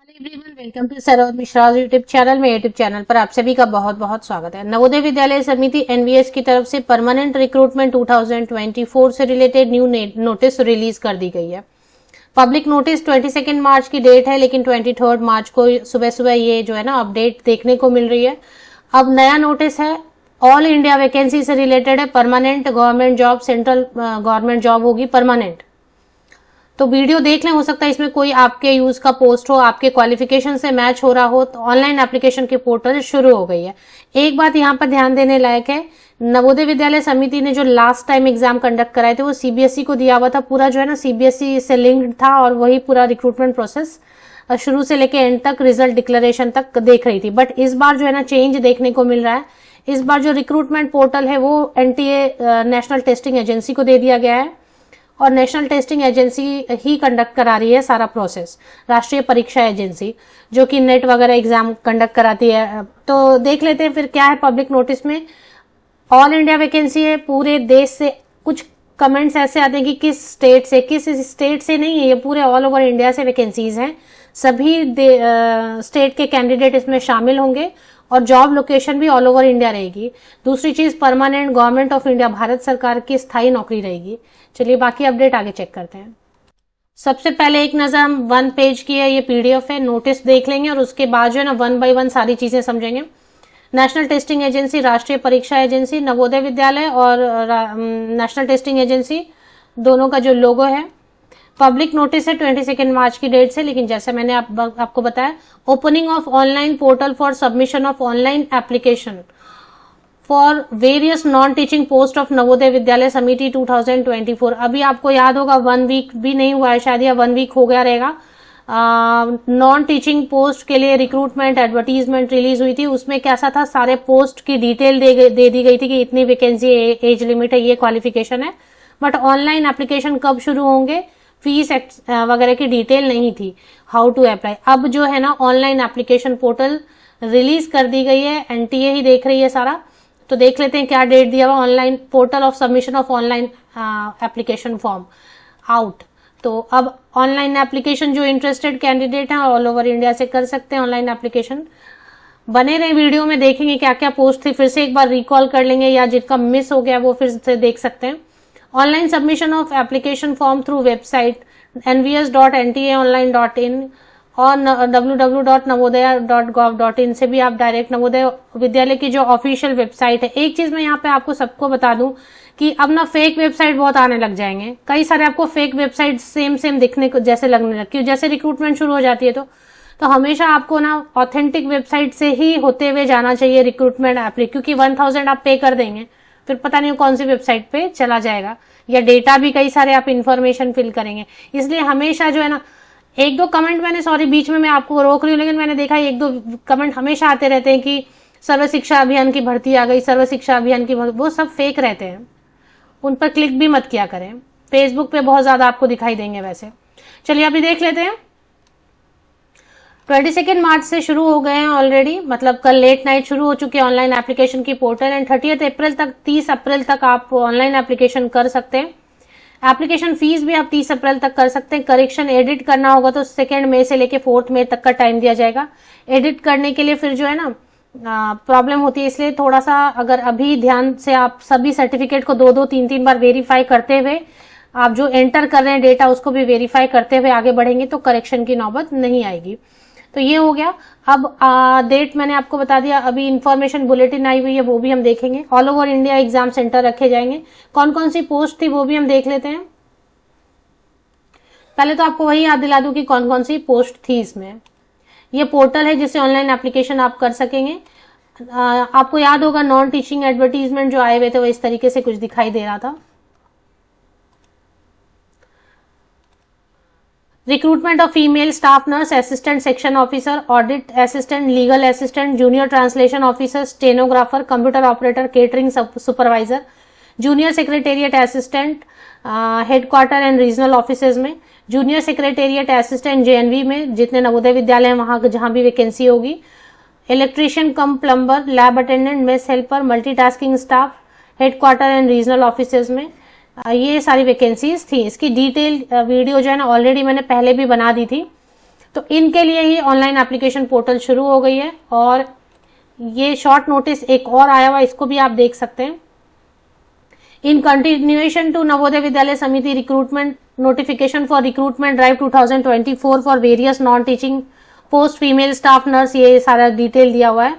Everyone, welcome to Saroj Mishra YouTube channel में। YouTube channel पर आप सभी का बहुत बहुत स्वागत है। नवोदय विद्यालय समिति एनवीएस की तरफ से परमानेंट रिक्रूटमेंट 2024 से रिलेटेड न्यू नोटिस रिलीज कर दी गई है। पब्लिक नोटिस 22 मार्च की डेट है, लेकिन 23 मार्च को सुबह सुबह ये जो है ना अपडेट देखने को मिल रही है। अब नया नोटिस है, ऑल इंडिया वैकेंसी से रिलेटेड है। Permanent government job, central government job होगी परमानेंट। तो वीडियो देख लें, हो सकता है इसमें कोई आपके यूज का पोस्ट हो, आपके क्वालिफिकेशन से मैच हो रहा हो। तो ऑनलाइन एप्लीकेशन की पोर्टल शुरू हो गई है। एक बात यहाँ पर ध्यान देने लायक है, नवोदय विद्यालय समिति ने जो लास्ट टाइम एग्जाम कंडक्ट कराए थे वो सीबीएसई को दिया हुआ था। पूरा जो है ना सीबीएसई से लिंक्ड था और वही पूरा रिक्रूटमेंट प्रोसेस शुरू से लेकर एंड तक, रिजल्ट डिक्लेरेशन तक देख रही थी। बट इस बार जो है ना चेंज देखने को मिल रहा है। इस बार जो रिक्रूटमेंट पोर्टल है वो एनटीए नेशनल टेस्टिंग एजेंसी को दे दिया गया है और नेशनल टेस्टिंग एजेंसी ही कंडक्ट करा रही है सारा प्रोसेस। राष्ट्रीय परीक्षा एजेंसी जो कि नेट वगैरह एग्जाम कंडक्ट कराती है। तो देख लेते हैं फिर क्या है पब्लिक नोटिस में। ऑल इंडिया वैकेंसी है, पूरे देश से। कुछ कमेंट्स ऐसे आते हैं कि किस स्टेट से नहीं है, ये पूरे ऑल ओवर इंडिया से वैकेंसीज हैं। सभी स्टेट के कैंडिडेट इसमें शामिल होंगे और जॉब लोकेशन भी ऑल ओवर इंडिया रहेगी। दूसरी चीज, permanent government of India, Bharat सरकार की स्थायी नौकरी रहेगी। चलिए बाकी अपडेट आगे चेक करते हैं। सबसे पहले एक नजर हम 1 पेज की है, ये पीडीएफ है, नोटिस देख लेंगे और उसके बाद जो है ना 1 बाय 1 सारी चीजें समझेंगे। नेशनल टेस्टिंग एजेंसी, राष्ट्रीय परीक्षा एजेंसी, नवोदय विद्यालय और नेशनल टेस्टिंग एजेंसी, दोनों का जो लोगो है। पब्लिक नोटिस है 22 मार्च की डेट से, लेकिन जैसे मैंने आपको बताया, opening of online portal for submission of online application for various non teaching post of Navodaya Vidyalaya समिति 2024। अभी आपको याद होगा 1 वीक भी नहीं हुआ है शायद, या 1 वीक हो गया रहेगा। नॉन टीचिंग पोस्ट के लिए रिक्रूटमेंट एडवर्टीजमेंट रिलीज हुई थी। उसमें कैसा था, सारे पोस्ट की डिटेल दे दी गई थी कि इतनी वैकेंसी, एज लिमिट है, ये क्वालिफिकेशन है। बट ऑनलाइन एप्लीकेशन कब शुरू होंगे, फीस वगैरह की डिटेल नहीं थी, हाउ टू अप्लाई। अब जो है ना ऑनलाइन एप्लीकेशन पोर्टल रिलीज कर दी गई है, एनटीए ही देख रही है सारा। तो देख लेते हैं क्या डेट दिया हुआ, online portal of submission of online application form out. तो अब ऑनलाइन एप्लीकेशन जो इंटरेस्टेड कैंडिडेट हैं ऑल ओवर इंडिया से कर सकते हैं ऑनलाइन एप्लीकेशन। बने रहे वीडियो में, देखेंगे क्या क्या पोस्ट थी, फिर से एक बार रिकॉल कर लेंगे, या जिनका मिस हो गया वो फिर से देख सकते हैं। Online submission of application form through website nvs.ntaonline.in और www.navodaya.gov.in से भी आप डायरेक्ट नवोदय विद्यालय की जो ऑफिशियल वेबसाइट है। एक चीज मैं यहाँ पे आपको सबको बता दूं कि अब ना फेक वेबसाइट बहुत आने लग जाएंगे। कई सारे आपको फेक वेबसाइट सेम दिखने को जैसे लगने लगती है, जैसे रिक्रूटमेंट शुरू हो जाती है। तो हमेशा आपको ना ऑथेंटिक वेबसाइट से ही होते हुए जाना चाहिए रिक्रूटमेंट ऐप, क्योंकि 1000 आप पे कर देंगे, फिर पता नहीं कौन सी वेबसाइट पे चला जाएगा, या डेटा भी कई सारे आप इंफॉर्मेशन फिल करेंगे। इसलिए हमेशा जो है ना, 1-2 कमेंट मैंने, सॉरी बीच में मैं आपको रोक रही हूँ, लेकिन मैंने देखा 1-2 कमेंट हमेशा आते रहते हैं कि सर्व शिक्षा अभियान की भर्ती आ गई, सर्व शिक्षा अभियान की, वो सब फेक रहते हैं, उन पर क्लिक भी मत किया करें। फेसबुक पे बहुत ज्यादा आपको दिखाई देंगे वैसे। चलिए अभी देख लेते हैं। 22 मार्च से शुरू हो गए हैं ऑलरेडी, मतलब कल लेट नाइट शुरू हो चुके हैं ऑनलाइन एप्लीकेशन की पोर्टल। एंड 30 अप्रैल तक, 30 अप्रैल तक आप ऑनलाइन एप्लीकेशन कर सकते हैं। एप्लीकेशन फीस भी आप 30 अप्रैल तक कर सकते हैं। करेक्शन एडिट करना होगा तो 2 मई से लेके 4 मई तक का टाइम दिया जाएगा। एडिट करने के लिए फिर जो है ना प्रॉब्लम होती है, इसलिए थोड़ा सा अगर अभी ध्यान से आप सभी सर्टिफिकेट को 2-2, 3-3 बार वेरीफाई करते हुए, आप जो एंटर कर रहे हैं डेटा उसको भी वेरीफाई करते हुए आगे बढ़ेंगे तो करेक्शन की नौबत नहीं आएगी। तो ये हो गया। अब डेट मैंने आपको बता दिया। अभी इंफॉर्मेशन बुलेटिन आई हुई है, वो भी हम देखेंगे। All over India exam centre रखे जाएंगे। कौन कौन सी पोस्ट थी वो भी हम देख लेते हैं। पहले तो आपको वही याद दिला दूं कि कौन कौन सी पोस्ट थी इसमें। ये पोर्टल है जिससे ऑनलाइन एप्लीकेशन आप कर सकेंगे। आपको याद होगा नॉन टीचिंग एडवर्टीजमेंट जो आए हुए थे वो इस तरीके से कुछ दिखाई दे रहा था। Recruitment of female staff nurse, assistant section officer, audit assistant, legal assistant, junior translation officer, stenographer, computer operator, catering supervisor, junior secretariat assistant headquarter and regional offices में, जूनियर सेक्रेटेरिएट असिस्टेंट जेएनवी में, जितने नवोदय विद्यालय हैं वहां जहां भी vacancy होगी, electrician come plumber, lab attendant, mess helper, multitasking staff headquarter and regional offices में। ये सारी वैकेंसीज थी। इसकी डिटेल वीडियो जो है ना ऑलरेडी मैंने पहले भी बना दी थी, तो इनके लिए ही ऑनलाइन एप्लीकेशन पोर्टल शुरू हो गई है। और ये शॉर्ट नोटिस एक और आया हुआ, इसको भी आप देख सकते हैं। In continuation to Navodaya Vidyalaya समिति recruitment notification for recruitment drive 2024 for various non teaching post female staff nurse, ये सारा डिटेल दिया हुआ है।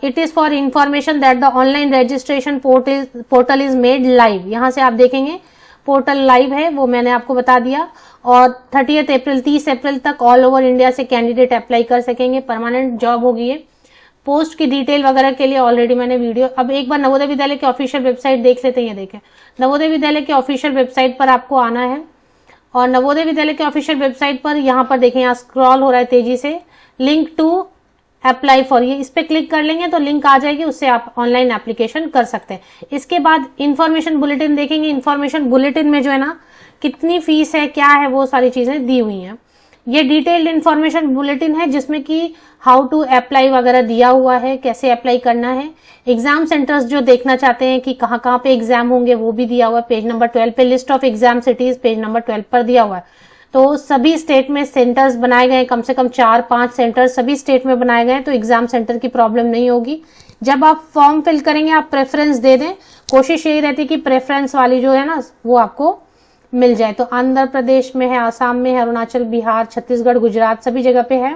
It is for information that the online registration portal is made live. यहां से आप देखेंगे पोर्टल लाइव है, वो मैंने आपको बता दिया। और 30 अप्रैल तक ऑल ओवर इंडिया से कैंडिडेट अप्लाई कर सकेंगे, परमानेंट जॉब होगी ये। पोस्ट की डिटेल वगैरह के लिए ऑलरेडी मैंने वीडियो, अब एक बार नवोदय विद्यालय के ऑफिशियल वेबसाइट देख लेते हैं। ये देखें, नवोदय विद्यालय के ऑफिशियल वेबसाइट पर आपको आना है और नवोदय विद्यालय के ऑफिशियल वेबसाइट पर यहाँ पर देखें, यहाँ स्क्रॉल हो रहा है तेजी से, लिंक टू अप्लाई फॉर, ये इस पे क्लिक कर लेंगे तो लिंक आ जाएगी, उससे आप ऑनलाइन एप्लीकेशन कर सकते हैं। इसके बाद इंफॉर्मेशन बुलेटिन देखेंगे। इंफॉर्मेशन बुलेटिन में जो है ना कितनी फीस है, क्या है, वो सारी चीजें दी हुई हैं। ये डिटेल्ड इंफॉर्मेशन बुलेटिन है जिसमें कि हाउ टू अप्लाई वगैरह दिया हुआ है, कैसे अप्लाई करना है। एग्जाम सेंटर्स जो देखना चाहते हैं कि कहाँ कहाँ पे एग्जाम होंगे वो भी दिया हुआ है। पेज नंबर 12 पे list of exam cities page number 12 पर दिया हुआ है। तो सभी स्टेट में सेंटर्स बनाए गए, कम से कम 4-5 सेंटर सभी स्टेट में बनाए गए, तो एग्जाम सेंटर की प्रॉब्लम नहीं होगी। जब आप फॉर्म फिल करेंगे आप प्रेफरेंस दे दें, कोशिश यही रहती है कि प्रेफरेंस वाली जो है ना वो आपको मिल जाए। तो आंध्र प्रदेश में है, आसाम में है, अरुणाचल, बिहार, छत्तीसगढ़, गुजरात, सभी जगह पे है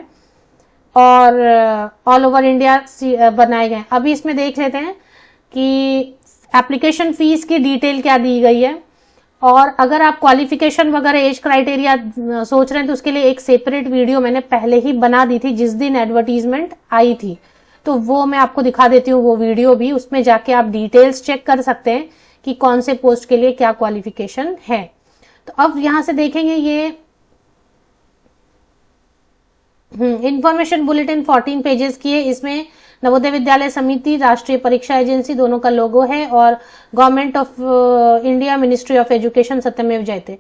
और ऑल ओवर इंडिया बनाए गए। अभी इसमें देख लेते हैं कि एप्लीकेशन फीस की डिटेल क्या दी गई है। और अगर आप क्वालिफिकेशन वगैरह एज क्राइटेरिया सोच रहे हैं तो उसके लिए एक सेपरेट वीडियो मैंने पहले ही बना दी थी जिस दिन एडवर्टीजमेंट आई थी, तो वो मैं आपको दिखा देती हूँ वो वीडियो भी। उसमें जाके आप डिटेल्स चेक कर सकते हैं कि कौन से पोस्ट के लिए क्या क्वालिफिकेशन है। तो अब यहां से देखेंगे ये इंफॉर्मेशन बुलेटिन 14 पेजेस की है। इसमें नवोदय विद्यालय समिति, राष्ट्रीय परीक्षा एजेंसी दोनों का लोगो है और government of India, ministry of education, सत्यमेव जयते।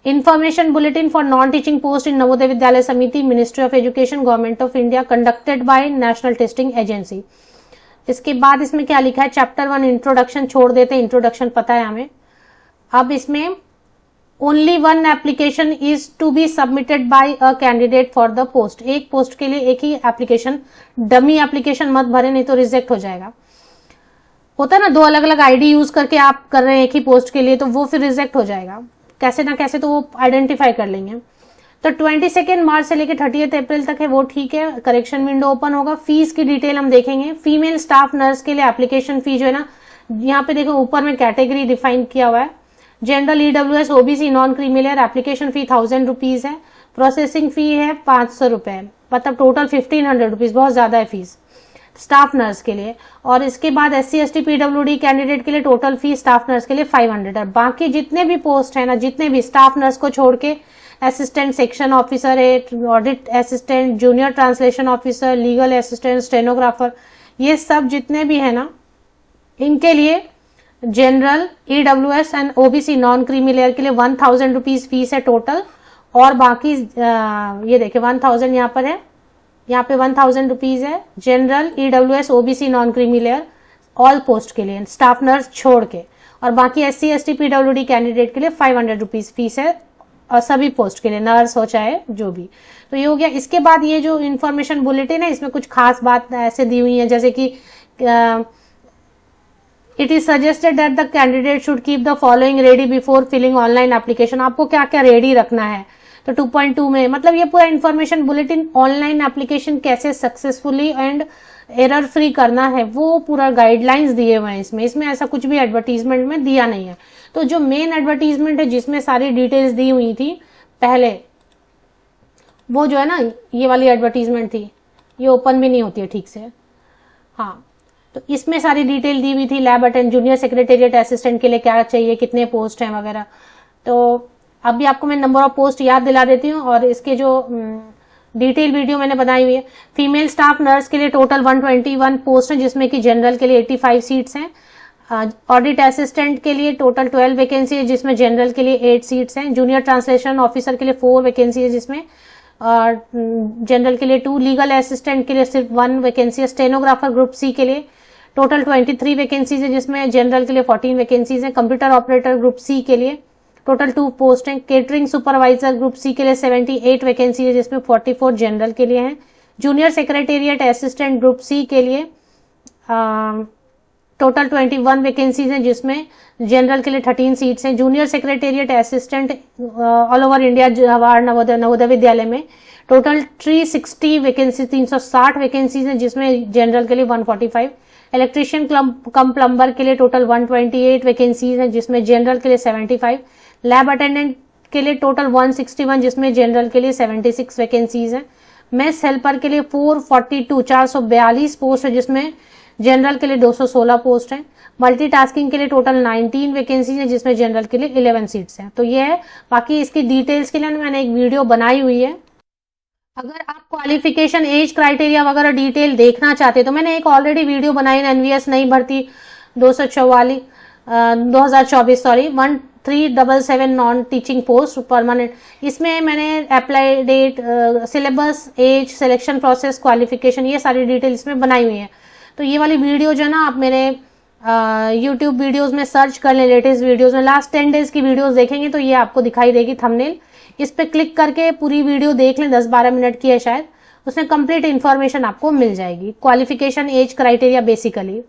Information bulletin for non teaching post इन नवोदय विद्यालय समिति, ministry of education, government of India, conducted by national testing agency. इसके बाद इसमें क्या लिखा है, चैप्टर 1 इंट्रोडक्शन छोड़ देते हैं, इंट्रोडक्शन पता है हमें। अब इसमें only one application is to be submitted by a candidate for the post. एक पोस्ट के लिए एक ही एप्लीकेशन, डमी एप्लीकेशन मत भरे नहीं तो रिजेक्ट हो जाएगा। होता है ना, 2 अलग अलग आईडी यूज करके आप कर रहे हैं एक ही पोस्ट के लिए, तो वो फिर रिजेक्ट हो जाएगा कैसे ना कैसे, तो वो आइडेंटिफाई कर लेंगे। तो 22 मार्च से लेकर 30 अप्रैल तक है वो ठीक है, करेक्शन विंडो ओपन होगा। फीस की डिटेल हम देखेंगे। फीमेल स्टाफ नर्स के लिए एप्लीकेशन फी जो है ना, यहाँ पे देखो ऊपर में कैटेगरी डिफाइन किया हुआ है। General, EWS, OBC, non creamy layer application fee 1000 rupees है। प्रोसेसिंग फी है 500 रुपए, मतलब टोटल 1500 रुपीज, बहुत ज्यादा है फीस स्टाफ नर्स के लिए। और इसके बाद SC ST PWD कैंडिडेट के लिए टोटल फी स्टाफ नर्स के लिए 500 है। बाकी जितने भी पोस्ट है ना, जितने भी स्टाफ नर्स को छोड़ के असिस्टेंट सेक्शन ऑफिसर है, audit assistant, junior translation officer, legal assistant, stenographer, ये सब जितने भी है ना, इनके लिए general, EWS and OBC non creamy layer के लिए 1000 रुपीज फीस है टोटल। और बाकी ये देखिए 1000 यहाँ पर है, यहाँ पे 1000 रुपीज है general, EWS, OBC non creamy layer all post के लिए, स्टाफ नर्स छोड़ के। और बाकी SC ST PWD कैंडिडेट के लिए 500 रुपीज फीस है, और सभी पोस्ट के लिए, नर्स हो चाहे जो भी। तो ये हो गया। इसके बाद ये जो इन्फॉर्मेशन बुलेटिन है इसमें कुछ खास बात ऐसे दी हुई है, जैसे कि it is suggested that the candidate should keep the following ready before filling online application. आपको क्या क्या रेडी रखना है, तो 2.2 में मतलब ये पूरा इन्फॉर्मेशन बुलेटिन ऑनलाइन एप्लीकेशन कैसे सक्सेसफुली एंड एरर फ्री करना है वो पूरा गाइडलाइंस दिए हुए हैं इसमें। इसमें ऐसा कुछ भी एडवर्टीजमेंट में दिया नहीं है। तो जो मेन एडवर्टीजमेंट है जिसमें सारी डिटेल्स दी हुई थी पहले, वो जो है ना, ये वाली एडवर्टीजमेंट थी, ये ओपन भी नहीं होती है ठीक से। हाँ, तो इसमें सारी डिटेल दी हुई थी। Lab attend, junior secretariat assistant के लिए क्या चाहिए, कितने पोस्ट हैं वगैरह। तो अभी आपको मैं नंबर ऑफ पोस्ट याद दिला देती हूँ और इसके जो डिटेल वीडियो मैंने बनाई हुई है। फीमेल स्टाफ नर्स के लिए टोटल 121 पोस्ट है, जिसमें कि जनरल के लिए 85 सीट्स हैं। ऑडिट असिस्टेंट के लिए टोटल 12 वैकेंसी है, जिसमें जनरल के लिए 8 सीट्स हैं। जूनियर ट्रांसलेशन ऑफिसर के लिए 4 वैकेंसी है, जिसमें जनरल के लिए 2, लीगल असिस्टेंट के लिए सिर्फ 1 वैकेंसी है। स्टेनोग्राफर ग्रुप सी के लिए टोटल 23 वैकेंसीज है, जिसमें जनरल के लिए 14 वैकेंसीज है। कंप्यूटर ऑपरेटर ग्रुप सी के लिए टोटल 2 पोस्ट हैं। केटरिंग सुपरवाइजर ग्रुप सी के लिए 78 वैकेंसी है, जिसमें 44 जनरल के लिए हैं। Junior secretariat assistant group C के लिए टोटल 21 वैकेंसीज हैं, जिसमें जनरल के लिए 13 सीट्स हैं। Junior secretariat assistant all over India Jawahar Navodaya Vidyalaya में टोटल 360 वैकेंसी 360 वैकेंसीज हैं, जिसमें जनरल के लिए 145। इलेक्ट्रीशियन कम प्लम्बर के लिए टोटल 128 वैकेंसीज हैं, जिसमें जनरल के लिए 75। लैब अटेंडेंट के लिए टोटल 161, जिसमें जनरल के लिए 76 वैकेंसीज हैं। मेस हेल्पर के लिए 442 पोस्ट है, जिसमें जनरल के लिए 216 पोस्ट हैं। मल्टीटास्किंग के लिए टोटल 19 वैकेंसीज है, जिसमें जनरल के लिए 11 सीट्स हैं। तो ये है, बाकी इसकी डिटेल्स के लिए मैंने एक वीडियो बनाई हुई है। अगर आप क्वालिफिकेशन एज क्राइटेरिया वगैरह डिटेल देखना चाहते तो मैंने एक ऑलरेडी वीडियो बनाई है, एनवीएस नई भर्ती 2024 1377 नॉन टीचिंग पोस्ट परमानेंट। इसमें मैंने apply date, syllabus, age, selection process, qualification, ये सारी डिटेल इसमें बनाई हुई है। तो ये वाली वीडियो जो है ना, आप मेरे यूट्यूब वीडियोस में सर्च कर लें, लेटेस्ट वीडियोस में लास्ट 10 डेज की वीडियोस देखेंगे तो ये आपको दिखाई देगी थंबनेल। इस पे क्लिक करके पूरी वीडियो देख लें, 10-12 मिनट की है शायद, उसमें कंप्लीट इन्फॉर्मेशन आपको मिल जाएगी। Qualification age criteria basically